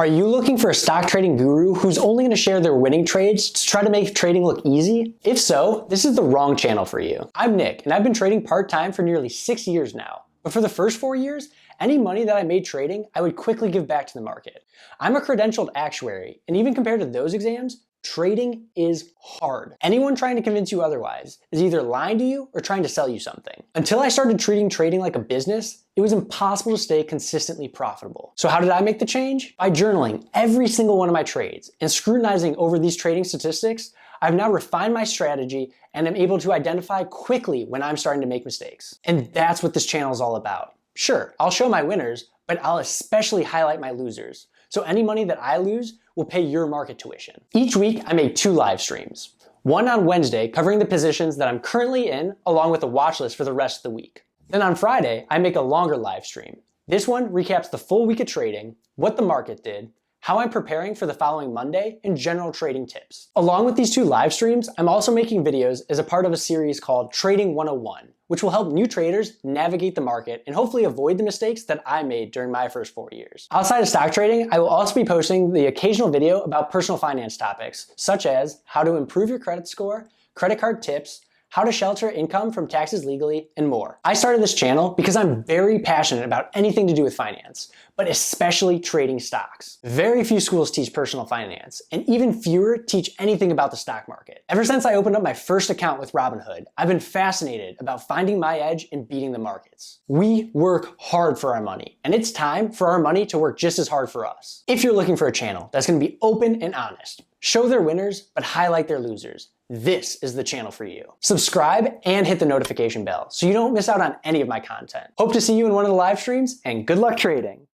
Are you looking for a stock trading guru who's only going to share their winning trades to try to make trading look easy? If so, this is the wrong channel for you. I'm Nick, and I've been trading part-time for nearly 6 years now. But for the first 4 years, any money that I made trading, I would quickly give back to the market. I'm a credentialed actuary, and even compared to those exams, trading is hard. Anyone trying to convince you otherwise is either lying to you or trying to sell you something. Until I started treating trading like a business, it was impossible to stay consistently profitable. So how did I make the change? By journaling every single one of my trades and scrutinizing over these trading statistics, I've now refined my strategy and am able to identify quickly when I'm starting to make mistakes. And that's what this channel is all about. Sure, I'll show my winners, but I'll especially highlight my losers. So any money that I lose will pay your market tuition. Each week, I make 2 live streams. One on Wednesday covering the positions that I'm currently in, along with a watch list for the rest of the week. Then on Friday, I make a longer live stream. This one recaps the full week of trading, what the market did, how I'm preparing for the following Monday, and general trading tips. Along with these 2 live streams, I'm also making videos as a part of a series called Trading 101, which will help new traders navigate the market and hopefully avoid the mistakes that I made during my first 4 years. Outside of stock trading, I will also be posting the occasional video about personal finance topics, such as how to improve your credit score, credit card tips, how to shelter income from taxes legally, and more. I started this channel because I'm very passionate about anything to do with finance, but especially trading stocks. Very few schools teach personal finance, and even fewer teach anything about the stock market. Ever since I opened up my first account with Robinhood, I've been fascinated about finding my edge and beating the markets. We work hard for our money, and it's time for our money to work just as hard for us. If you're looking for a channel that's going to be open and honest, show their winners, but highlight their losers, this is the channel for you. Subscribe and hit the notification bell so you don't miss out on any of my content. Hope to see you in one of the live streams, and good luck trading.